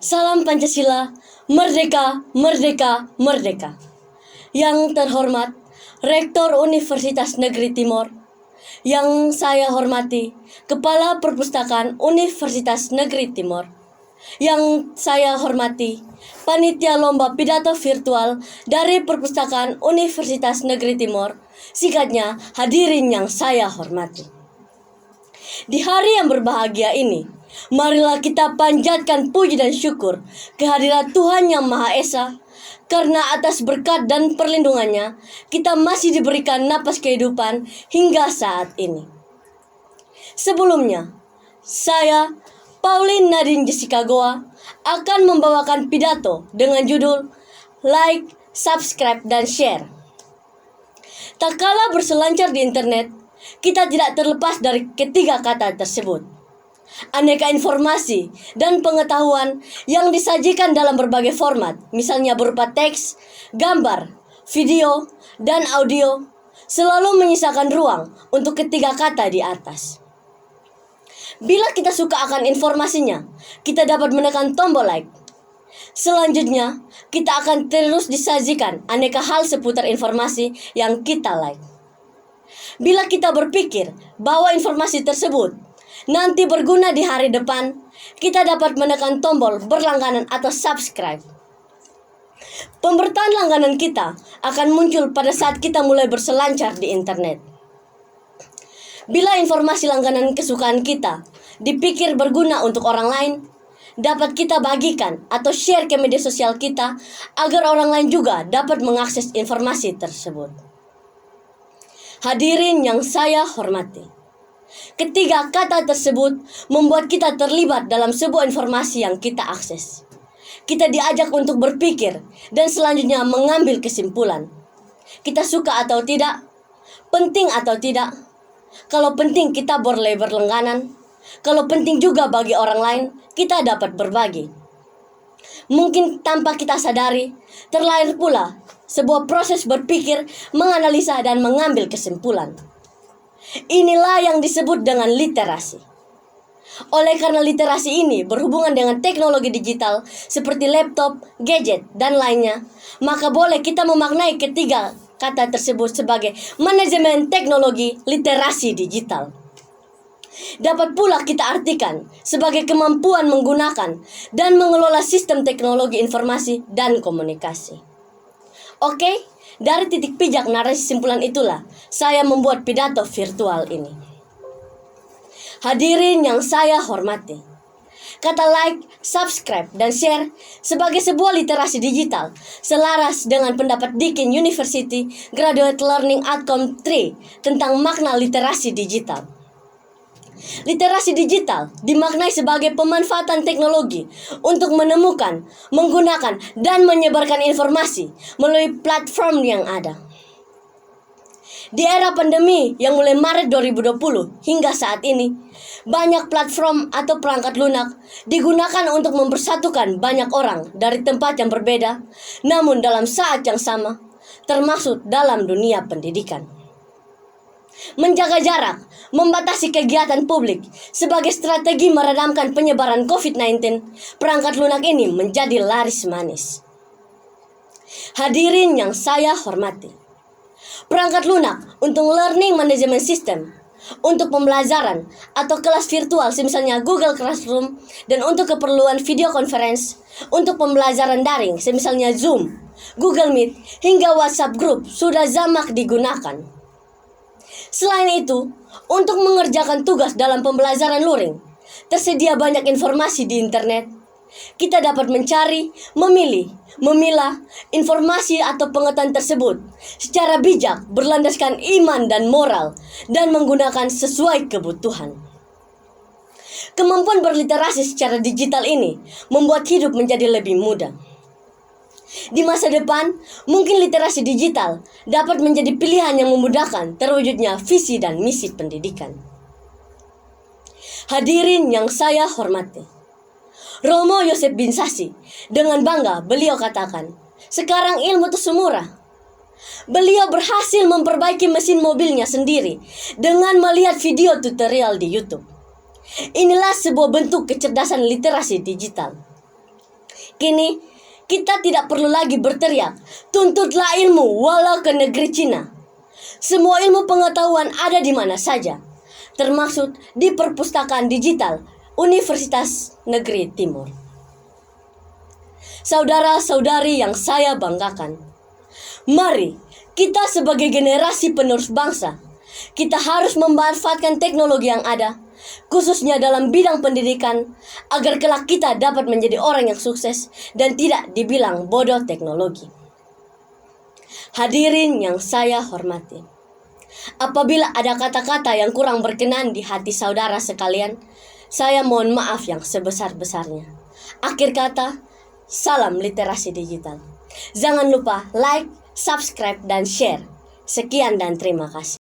Salam Pancasila, merdeka, merdeka, merdeka. Yang terhormat, Rektor Universitas Negeri Timor, yang saya hormati, Kepala Perpustakaan Universitas Negeri Timor, yang saya hormati, Panitia Lomba Pidato Virtual dari Perpustakaan Universitas Negeri Timor, singkatnya hadirin yang saya hormati. Di hari yang berbahagia ini, marilah kita panjatkan puji dan syukur kehadirat Tuhan Yang Maha Esa, karena atas berkat dan perlindungannya, kita masih diberikan napas kehidupan hingga saat ini. Sebelumnya, saya, Pauline Nadine Jessica Goa, akan membawakan pidato dengan judul Like, Subscribe, dan Share. Tak kala berselancar di internet, kita tidak terlepas dari ketiga kata tersebut. Aneka informasi dan pengetahuan yang disajikan dalam berbagai format, misalnya berupa teks, gambar, video, dan audio, selalu menyisakan ruang untuk ketiga kata di atas. Bila kita suka akan informasinya, kita dapat menekan tombol like. Selanjutnya, kita akan terus disajikan aneka hal seputar informasi yang kita like. Bila kita berpikir bahwa informasi tersebut nanti berguna di hari depan, kita dapat menekan tombol berlangganan atau subscribe. Pemberitaan langganan kita akan muncul pada saat kita mulai berselancar di internet. Bila informasi langganan kesukaan kita dipikir berguna untuk orang lain, dapat kita bagikan atau share ke media sosial kita agar orang lain juga dapat mengakses informasi tersebut. Hadirin yang saya hormati, ketiga kata tersebut membuat kita terlibat dalam sebuah informasi yang kita akses. Kita diajak untuk berpikir dan selanjutnya mengambil kesimpulan. Kita suka atau tidak, penting atau tidak. Kalau penting kita boleh berlangganan, kalau penting juga bagi orang lain, kita dapat berbagi. Mungkin tanpa kita sadari, terlahir pula sebuah proses berpikir, menganalisa, dan mengambil kesimpulan. Inilah yang disebut dengan literasi. Oleh karena literasi ini berhubungan dengan teknologi digital seperti laptop, gadget, dan lainnya, maka boleh kita memaknai ketiga kata tersebut sebagai manajemen teknologi literasi digital. Dapat pula kita artikan sebagai kemampuan menggunakan dan mengelola sistem teknologi informasi dan komunikasi. Oke, dari titik pijak narasi simpulan itulah saya membuat pidato virtual ini. Hadirin yang saya hormati, kata like, subscribe, dan share sebagai sebuah literasi digital selaras dengan pendapat Deakin University Graduate Learning Outcome 3 tentang makna literasi digital. Literasi digital dimaknai sebagai pemanfaatan teknologi untuk menemukan, menggunakan, dan menyebarkan informasi melalui platform yang ada. Di era pandemi yang mulai Maret 2020 hingga saat ini, banyak platform atau perangkat lunak digunakan untuk mempersatukan banyak orang dari tempat yang berbeda, namun dalam saat yang sama, termasuk dalam dunia pendidikan. Menjaga jarak, membatasi kegiatan publik sebagai strategi meredamkan penyebaran COVID-19, perangkat lunak ini menjadi laris manis. Hadirin yang saya hormati, perangkat lunak untuk learning management system, untuk pembelajaran atau kelas virtual misalnya Google Classroom, dan untuk keperluan video conference, untuk pembelajaran daring misalnya Zoom, Google Meet, hingga WhatsApp Group sudah jamak digunakan. Selain itu, untuk mengerjakan tugas dalam pembelajaran luring, tersedia banyak informasi di internet. Kita dapat mencari, memilih, memilah informasi atau pengetahuan tersebut secara bijak berlandaskan iman dan moral dan menggunakan sesuai kebutuhan. Kemampuan berliterasi secara digital ini membuat hidup menjadi lebih mudah. Di masa depan, mungkin literasi digital dapat menjadi pilihan yang memudahkan terwujudnya visi dan misi pendidikan. Hadirin yang saya hormati, Romo Yosef bin Sasi dengan bangga beliau katakan, sekarang ilmu itu semurah. Beliau berhasil memperbaiki mesin mobilnya sendiri dengan melihat video tutorial di YouTube. Inilah sebuah bentuk kecerdasan literasi digital. Kini, kita tidak perlu lagi berteriak, tuntutlah ilmu walau ke negeri Cina. Semua ilmu pengetahuan ada di mana saja, termasuk di perpustakaan digital Universitas Negeri Timur. Saudara-saudari yang saya banggakan, mari kita sebagai generasi penerus bangsa, kita harus memanfaatkan teknologi yang ada, khususnya dalam bidang pendidikan, agar kelak kita dapat menjadi orang yang sukses dan tidak dibilang bodoh teknologi. Hadirin yang saya hormati, apabila ada kata-kata yang kurang berkenan di hati saudara sekalian, saya mohon maaf yang sebesar-besarnya. Akhir kata, salam literasi digital. Jangan lupa like, subscribe, dan share. Sekian dan terima kasih.